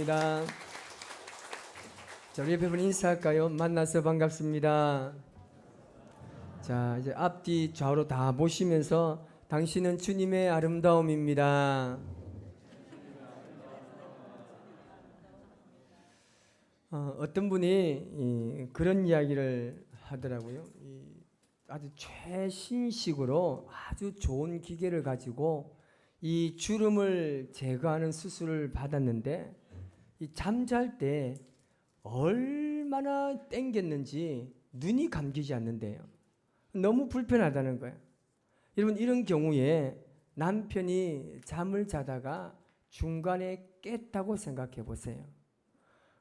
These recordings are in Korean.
자, 우리 옆에 분 인사할까요? 만나서 반갑습니다. 자, 이제 앞뒤 좌우로 다 보시면서 당신은 주님의 아름다움입니다. 어떤 분이 그런 이야기를 하더라고요. 아주 최신식으로 아주 좋은 기계를 가지고 이 주름을 제거하는 수술을 받았는데 이 잠잘 때 얼마나 땡겼는지 눈이 감기지 않는데요. 너무 불편하다는 거예요. 여러분, 이런 경우에 남편이 잠을 자다가 중간에 깼다고 생각해 보세요.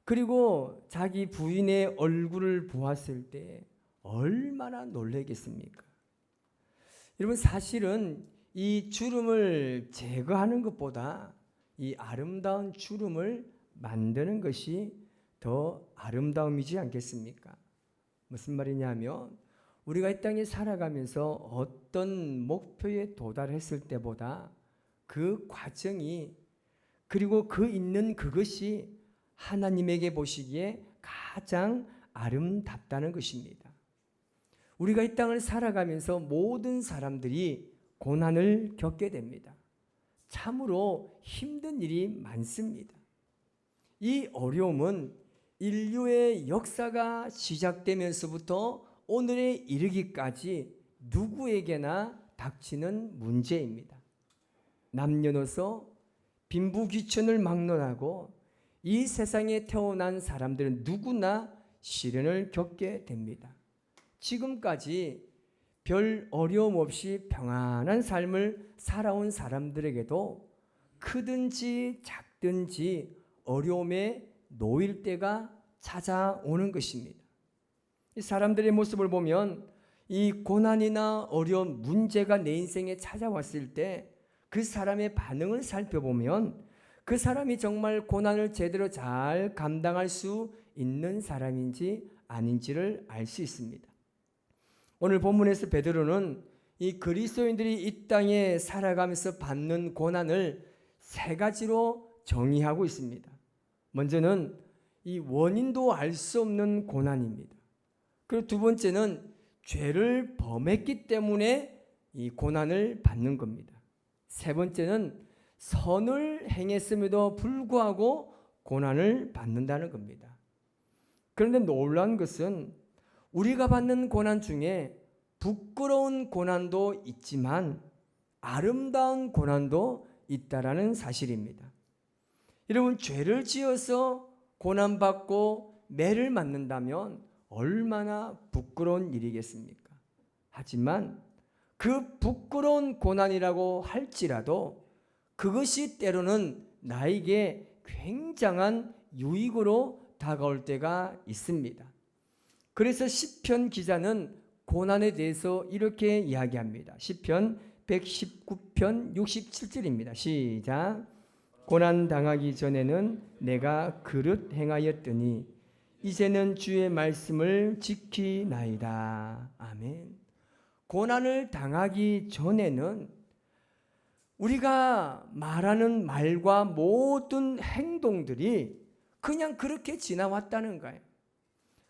그리고 자기 부인의 얼굴을 보았을 때 얼마나 놀라겠습니까? 여러분, 사실은 이 주름을 제거하는 것보다 이 아름다운 주름을 만드는 것이 더 아름다움이지 않겠습니까? 무슨 말이냐면 우리가 이 땅에 살아가면서 어떤 목표에 도달했을 때보다 그 과정이 그리고 그 있는 그것이 하나님에게 보시기에 가장 아름답다는 것입니다. 우리가 이 땅을 살아가면서 모든 사람들이 고난을 겪게 됩니다. 참으로 힘든 일이 많습니다. 이 어려움은 인류의 역사가 시작되면서부터 오늘에 이르기까지 누구에게나 닥치는 문제입니다. 남녀노소 빈부귀천을 막론하고 이 세상에 태어난 사람들은 누구나 시련을 겪게 됩니다. 지금까지 별 어려움 없이 평안한 삶을 살아온 사람들에게도 크든지 작든지 어려움에 놓일 때가 찾아오는 것입니다. 이 사람들의 모습을 보면 이 고난이나 어려움, 문제가 내 인생에 찾아왔을 때 그 사람의 반응을 살펴보면 그 사람이 정말 고난을 제대로 잘 감당할 수 있는 사람인지 아닌지를 알 수 있습니다. 오늘 본문에서 베드로는 이 그리스도인들이 이 땅에 살아가면서 받는 고난을 세 가지로 정의하고 있습니다. 먼저는 이 원인도 알 수 없는 고난입니다. 그리고 두 번째는 죄를 범했기 때문에 이 고난을 받는 겁니다. 세 번째는 선을 행했음에도 불구하고 고난을 받는다는 겁니다. 그런데 놀라운 것은 우리가 받는 고난 중에 부끄러운 고난도 있지만 아름다운 고난도 있다라는 사실입니다. 여러분, 죄를 지어서 고난받고 매를 맞는다면 얼마나 부끄러운 일이겠습니까? 하지만 그 부끄러운 고난이라고 할지라도 그것이 때로는 나에게 굉장한 유익으로 다가올 때가 있습니다. 그래서 시편 기자는 고난에 대해서 이렇게 이야기합니다. 시편 119편 67절입니다. 시작. 고난 당하기 전에는 내가 그릇 행하였더니 이제는 주의 말씀을 지키나이다. 아멘. 고난을 당하기 전에는 우리가 말하는 말과 모든 행동들이 그냥 그렇게 지나왔다는 거예요.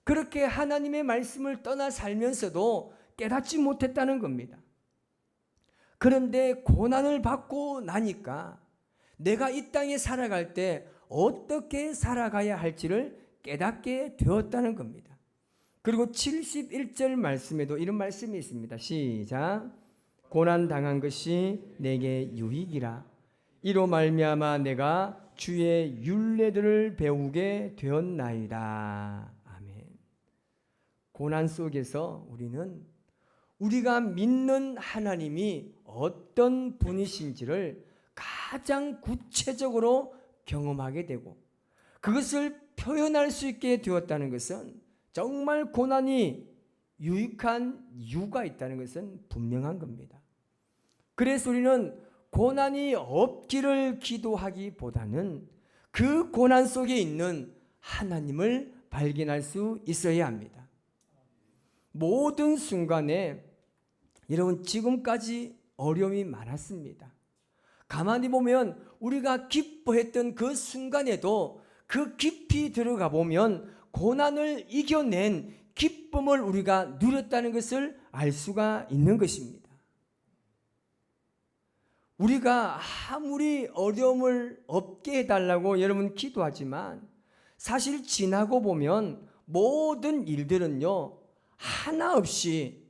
그렇게 하나님의 말씀을 떠나 살면서도 깨닫지 못했다는 겁니다. 그런데 고난을 받고 나니까 내가 이 땅에 살아갈 때 어떻게 살아가야 할지를 깨닫게 되었다는 겁니다. 그리고 71절 말씀에도 이런 말씀이 있습니다. 시작. 고난 당한 것이 내게 유익이라. 이로 말미암아 내가 주의 율례들을 배우게 되었나이다. 아멘. 고난 속에서 우리는 우리가 믿는 하나님이 어떤 분이신지를 가장 구체적으로 경험하게 되고 그것을 표현할 수 있게 되었다는 것은 정말 고난이 유익한 이유가 있다는 것은 분명한 겁니다. 그래서 우리는 고난이 없기를 기도하기보다는 그 고난 속에 있는 하나님을 발견할 수 있어야 합니다. 모든 순간에 여러분 지금까지 어려움이 많았습니다. 가만히 보면 우리가 기뻐했던 그 순간에도 그 깊이 들어가 보면 고난을 이겨낸 기쁨을 우리가 누렸다는 것을 알 수가 있는 것입니다. 우리가 아무리 어려움을 없게 해달라고 여러분 기도하지만 사실 지나고 보면 모든 일들은요, 하나 없이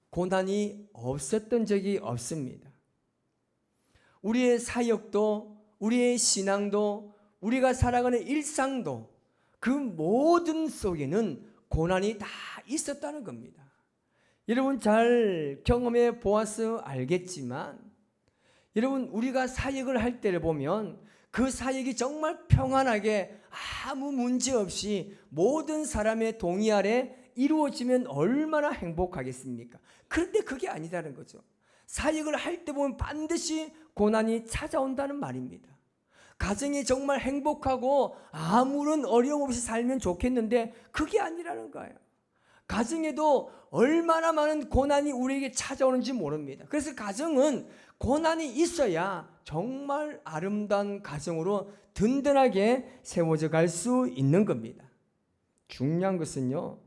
고난이 없었던 적이 없습니다. 우리의 사역도, 우리의 신앙도, 우리가 살아가는 일상도 그 모든 속에는 고난이 다 있었다는 겁니다. 여러분 잘 경험해 보아서 알겠지만, 여러분 우리가 사역을 할 때를 보면 그 사역이 정말 평안하게 아무 문제 없이 모든 사람의 동의 아래 이루어지면 얼마나 행복하겠습니까? 그런데 그게 아니다는 거죠. 사역을 할 때 보면 반드시 고난이 찾아온다는 말입니다. 가정이 정말 행복하고 아무런 어려움 없이 살면 좋겠는데 그게 아니라는 거예요. 가정에도 얼마나 많은 고난이 우리에게 찾아오는지 모릅니다. 그래서 가정은 고난이 있어야 정말 아름다운 가정으로 든든하게 세워져 갈 수 있는 겁니다. 중요한 것은요,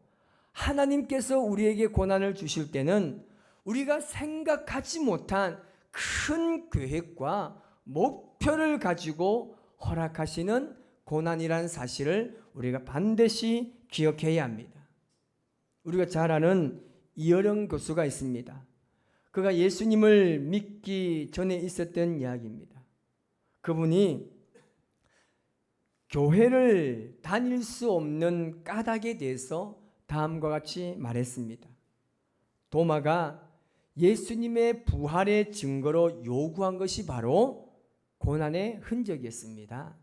하나님께서 우리에게 고난을 주실 때는 우리가 생각하지 못한 큰 계획과 목표를 가지고 허락하시는 고난이라는 사실을 우리가 반드시 기억해야 합니다. 우리가 잘 아는 이어령 교수가 있습니다. 그가 예수님을 믿기 전에 있었던 이야기입니다. 그분이 교회를 다닐 수 없는 까닭에 대해서 다음과 같이 말했습니다. 도마가 예수님의 부활의 증거로 요구한 것이 바로 고난의 흔적이었습니다.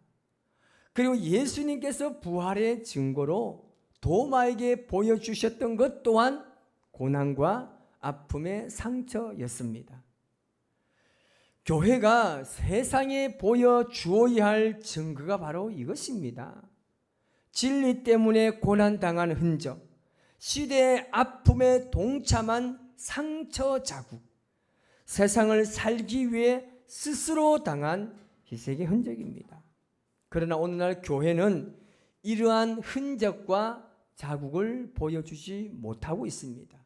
그리고 예수님께서 부활의 증거로 도마에게 보여주셨던 것 또한 고난과 아픔의 상처였습니다. 교회가 세상에 보여주어야 할 증거가 바로 이것입니다. 진리 때문에 고난당한 흔적, 시대의 아픔에 동참한 상처 자국, 세상을 살기 위해 스스로 당한 희생의 흔적입니다. 그러나 오늘날 교회는 이러한 흔적과 자국을 보여주지 못하고 있습니다.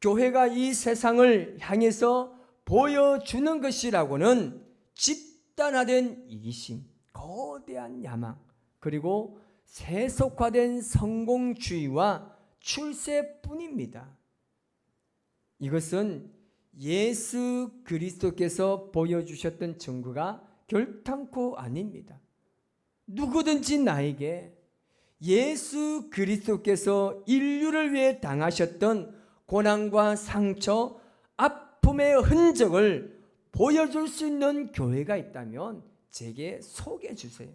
교회가 이 세상을 향해서 보여주는 것이라고는 집단화된 이기심, 거대한 야망, 그리고 세속화된 성공주의와 출세뿐입니다. 이것은 예수 그리스도께서 보여주셨던 증거가 결탄코 아닙니다. 누구든지 나에게 예수 그리스도께서 인류를 위해 당하셨던 고난과 상처, 아픔의 흔적을 보여줄 수 있는 교회가 있다면 제게 소개해 주세요.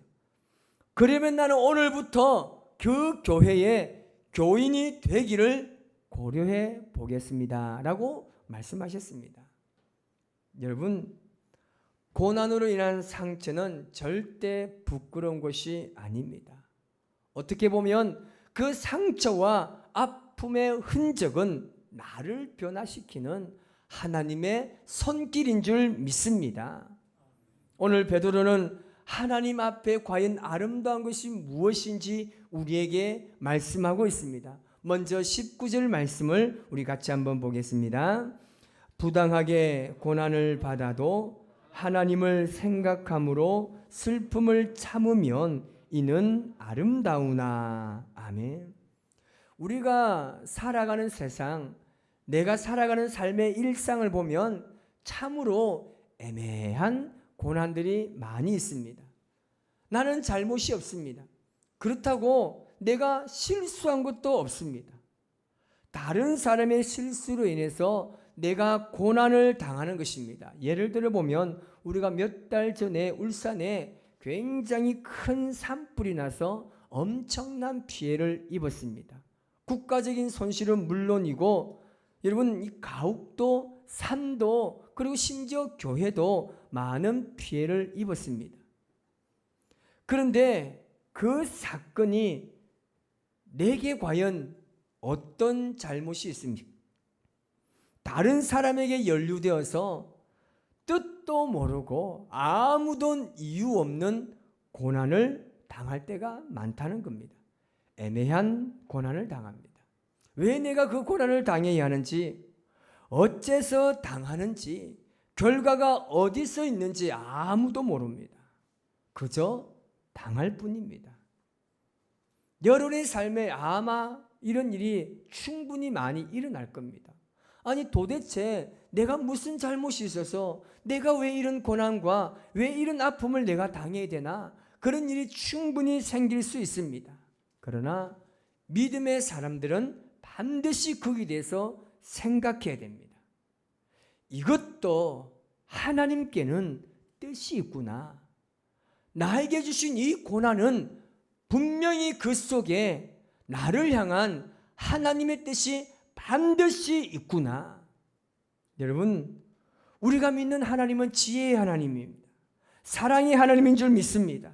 그러면 나는 오늘부터 그 교회의 교인이 되기를 고려해 보겠습니다 라고 말씀하셨습니다. 여러분, 고난으로 인한 상처는 절대 부끄러운 것이 아닙니다. 어떻게 보면 그 상처와 아픔의 흔적은 나를 변화시키는 하나님의 손길인 줄 믿습니다. 오늘 베드로는 하나님 앞에 과연 아름다운 것이 무엇인지 우리에게 말씀하고 있습니다. 먼저 19절 말씀을 우리 같이 한번 보겠습니다. 부당하게 고난을 받아도 하나님을 생각함으로 슬픔을 참으면 이는 아름다우나. 아멘. 우리가 살아가는 세상, 내가 살아가는 삶의 일상을 보면 참으로 애매한 고난들이 많이 있습니다. 나는 잘못이 없습니다. 그렇다고 내가 실수한 것도 없습니다. 다른 사람의 실수로 인해서 내가 고난을 당하는 것입니다. 예를 들어 보면 우리가 몇 달 전에 울산에 굉장히 큰 산불이 나서 엄청난 피해를 입었습니다. 국가적인 손실은 물론이고 여러분, 이 가옥도 산도 그리고 심지어 교회도 많은 피해를 입었습니다. 그런데 그 사건이 내게 과연 어떤 잘못이 있습니까? 다른 사람에게 연루되어서 뜻도 모르고 아무도 이유 없는 고난을 당할 때가 많다는 겁니다. 애매한 고난을 당합니다. 왜 내가 그 고난을 당해야 하는지, 어째서 당하는지, 결과가 어디서 있는지 아무도 모릅니다. 그저 당할 뿐입니다. 여러분의 삶에 아마 이런 일이 충분히 많이 일어날 겁니다. 아니 도대체 내가 무슨 잘못이 있어서 내가 왜 이런 고난과 왜 이런 아픔을 내가 당해야 되나, 그런 일이 충분히 생길 수 있습니다. 그러나 믿음의 사람들은 반드시 거기에 대해서 생각해야 됩니다. 이것도 하나님께는 뜻이 있구나. 나에게 주신 이 고난은 분명히 그 속에 나를 향한 하나님의 뜻이 반드시 있구나. 여러분, 우리가 믿는 하나님은 지혜의 하나님입니다. 사랑의 하나님인 줄 믿습니다.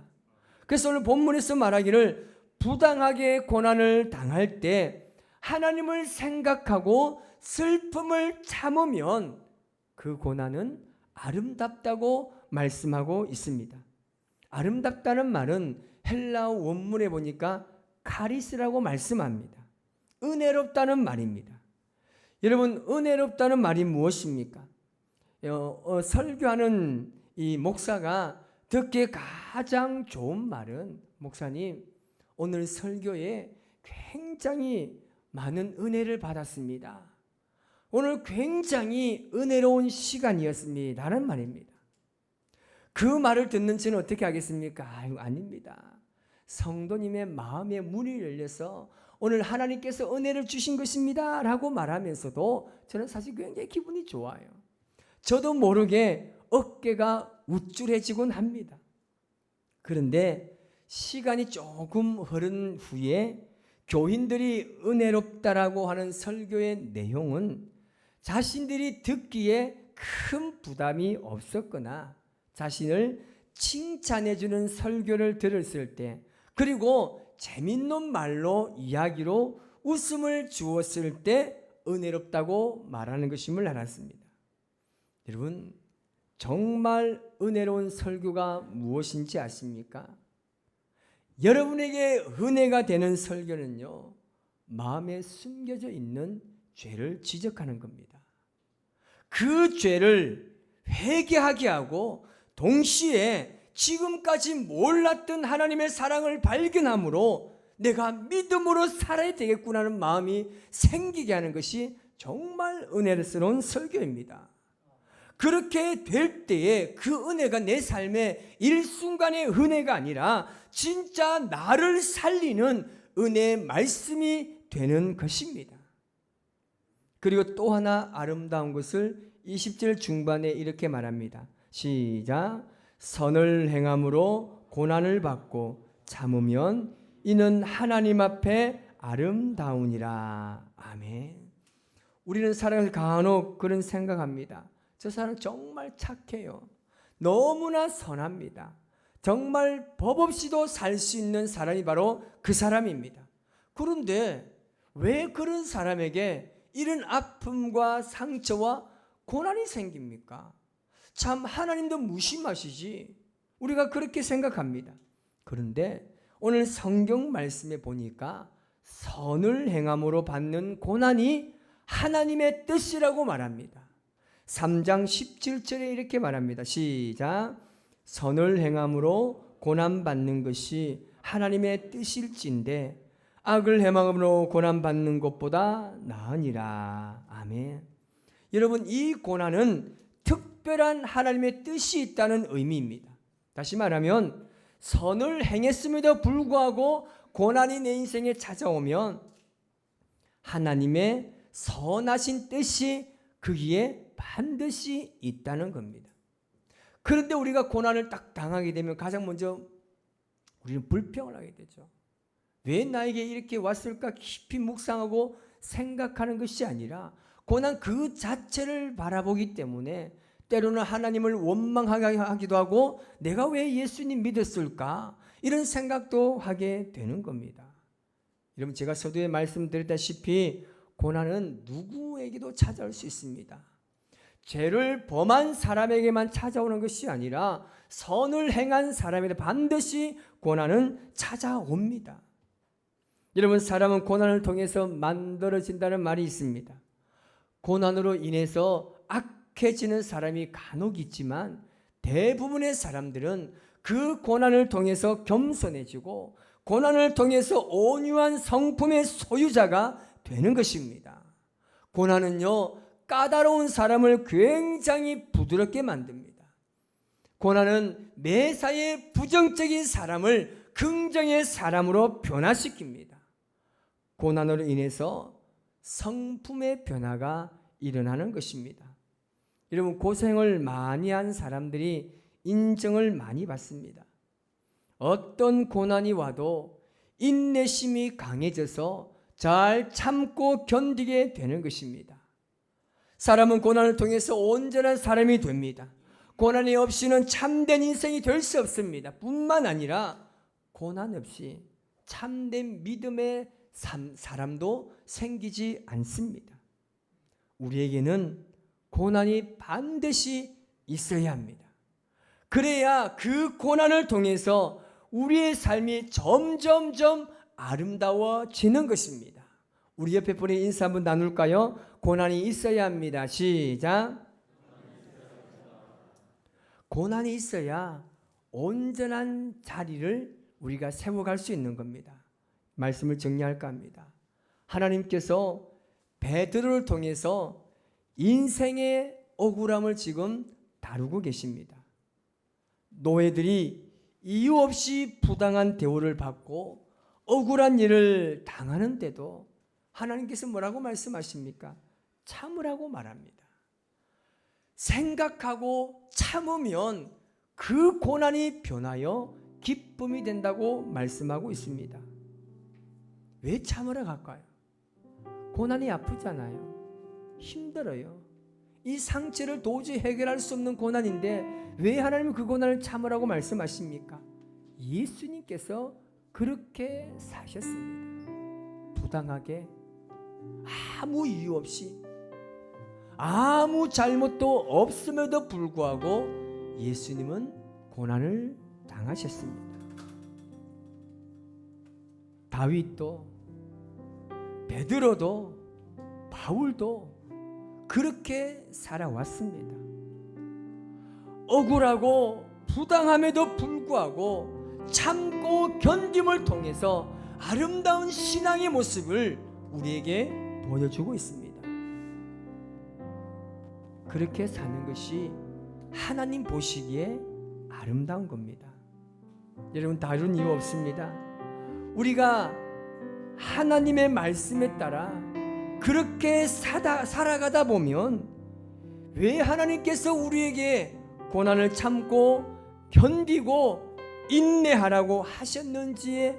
그래서 오늘 본문에서 말하기를 부당하게 고난을 당할 때 하나님을 생각하고 슬픔을 참으면 그 고난은 아름답다고 말씀하고 있습니다. 아름답다는 말은 헬라어 원문에 보니까 카리스라고 말씀합니다. 은혜롭다는 말입니다. 여러분, 은혜롭다는 말이 무엇입니까? 설교하는 이 목사가 듣기에 가장 좋은 말은, 목사님 오늘 설교에 굉장히 많은 은혜를 받았습니다. 오늘 굉장히 은혜로운 시간이었습니다 라는 말입니다. 그 말을 듣는 저는 어떻게 하겠습니까? 아닙니다. 성도님의 마음의 문이 열려서 오늘 하나님께서 은혜를 주신 것입니다 라고 말하면서도 저는 사실 굉장히 기분이 좋아요. 저도 모르게 어깨가 우쭐해지곤 합니다. 그런데 시간이 조금 흐른 후에 교인들이 은혜롭다라고 하는 설교의 내용은 자신들이 듣기에 큰 부담이 없었거나 자신을 칭찬해주는 설교를 들었을 때, 그리고 재밌는 말로 이야기로 웃음을 주었을 때 은혜롭다고 말하는 것임을 알았습니다. 여러분, 정말 은혜로운 설교가 무엇인지 아십니까? 여러분에게 은혜가 되는 설교는요, 마음에 숨겨져 있는 죄를 지적하는 겁니다. 그 죄를 회개하게 하고 동시에 지금까지 몰랐던 하나님의 사랑을 발견함으로 내가 믿음으로 살아야 되겠구나 하는 마음이 생기게 하는 것이 정말 은혜스러운 설교입니다. 그렇게 될 때에 그 은혜가 내 삶의 일순간의 은혜가 아니라 진짜 나를 살리는 은혜의 말씀이 되는 것입니다. 그리고 또 하나 아름다운 것을 20절 중반에 이렇게 말합니다. 시작. 선을 행함으로 고난을 받고 참으면 이는 하나님 앞에 아름다우니라. 아멘. 우리는 사람을 간혹 그런 생각합니다. 저 사람 정말 착해요. 너무나 선합니다. 정말 법 없이도 살 수 있는 사람이 바로 그 사람입니다. 그런데 왜 그런 사람에게 이런 아픔과 상처와 고난이 생깁니까? 참 하나님도 무심하시지. 우리가 그렇게 생각합니다. 그런데 오늘 성경 말씀에 보니까 선을 행함으로 받는 고난이 하나님의 뜻이라고 말합니다. 3장 17절에 이렇게 말합니다. 시작. 선을 행함으로 고난받는 것이 하나님의 뜻일진데 악을 행함으로 고난받는 것보다 나으니라. 아멘. 여러분, 이 고난은 특별한 하나님의 뜻이 있다는 의미입니다. 다시 말하면 선을 행했음에도 불구하고 고난이 내 인생에 찾아오면 하나님의 선하신 뜻이 거기에 반드시 있다는 겁니다. 그런데 우리가 고난을 딱 당하게 되면 가장 먼저 우리는 불평을 하게 되죠. 왜 나에게 이렇게 왔을까 깊이 묵상하고 생각하는 것이 아니라 고난 그 자체를 바라보기 때문에 때로는 하나님을 원망하게 하기도 하고 내가 왜 예수님 믿었을까 이런 생각도 하게 되는 겁니다. 여러분, 제가 서두에 말씀드렸다시피 고난은 누구에게도 찾아올 수 있습니다. 죄를 범한 사람에게만 찾아오는 것이 아니라 선을 행한 사람에게 반드시 고난은 찾아옵니다. 여러분, 사람은 고난을 통해서 만들어진다는 말이 있습니다. 고난으로 인해서 악해지는 사람이 간혹 있지만 대부분의 사람들은 그 고난을 통해서 겸손해지고 고난을 통해서 온유한 성품의 소유자가 되는 것입니다. 고난은요, 까다로운 사람을 굉장히 부드럽게 만듭니다. 고난은 매사에 부정적인 사람을 긍정의 사람으로 변화시킵니다. 고난으로 인해서 성품의 변화가 일어나는 것입니다. 여러분, 고생을 많이 한 사람들이 인정을 많이 받습니다. 어떤 고난이 와도 인내심이 강해져서 잘 참고 견디게 되는 것입니다. 사람은 고난을 통해서 온전한 사람이 됩니다. 고난이 없이는 참된 인생이 될 수 없습니다. 뿐만 아니라 고난 없이 참된 믿음의 사람도 생기지 않습니다. 우리에게는 고난이 반드시 있어야 합니다. 그래야 그 고난을 통해서 우리의 삶이 점점점 아름다워지는 것입니다. 우리 옆에 분이 인사 한번 나눌까요? 고난이 있어야 합니다. 시작. 고난이 있어야 온전한 자리를 우리가 세워갈 수 있는 겁니다. 말씀을 정리할까 합니다. 하나님께서 베드로를 통해서 인생의 억울함을 지금 다루고 계십니다. 노예들이 이유 없이 부당한 대우를 받고 억울한 일을 당하는데도 하나님께서 뭐라고 말씀하십니까? 참으라고 말합니다. 생각하고 참으면 그 고난이 변하여 기쁨이 된다고 말씀하고 있습니다. 왜 참으라 할까요? 고난이 아프잖아요. 힘들어요. 이 상처를 도저히 해결할 수 없는 고난인데 왜 하나님은 그 고난을 참으라고 말씀하십니까? 예수님께서 그렇게 사셨습니다. 부당하게, 아무 이유 없이, 아무 잘못도 없음에도 불구하고 예수님은 고난을 당하셨습니다. 다윗도, 베드로도, 바울도 그렇게 살아왔습니다. 억울하고 부당함에도 불구하고 참고 견딤을 통해서 아름다운 신앙의 모습을 우리에게 보여주고 있습니다. 그렇게 사는 것이 하나님 보시기에 아름다운 겁니다. 여러분, 다른 이유 없습니다. 우리가 하나님의 말씀에 따라 그렇게 살아가다 보면 왜 하나님께서 우리에게 고난을 참고 견디고 인내하라고 하셨는지에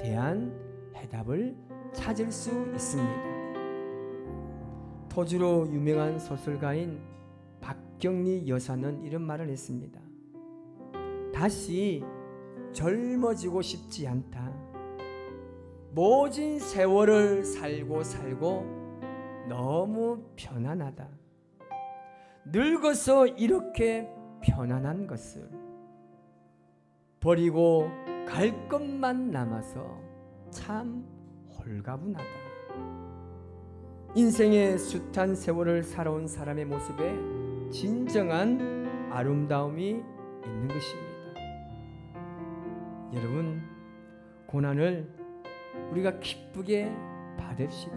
대한 해답을 찾을 수 있습니다. 토주로 유명한 소설가인 박경리 여사는 이런 말을 했습니다. 다시 젊어지고 싶지 않다. 모진 세월을 살고 너무 편안하다. 늙어서 이렇게 편안한 것을 버리고 갈 것만 남아서 참 홀가분하다. 인생의 숱한 세월을 살아온 사람의 모습에 진정한 아름다움이 있는 것입니다. 여러분, 고난을 우리가 기쁘게 받읍시다.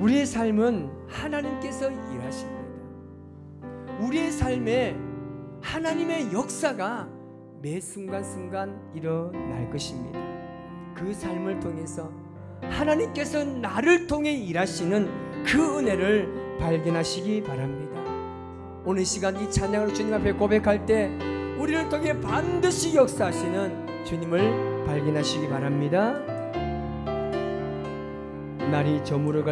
우리의 삶은 하나님께서 일하십니다. 우리의 삶에 하나님의 역사가 매 순간순간 일어날 것입니다. 그 삶을 통해서 하나님께서 나를 통해 일하시는 그 은혜를 발견하시기 바랍니다. 오늘 시간 이 찬양을 주님 앞에 고백할 때 우리를 통해 반드시 역사하시는 주님을 발견하시기 바랍니다. 날이 저물어갈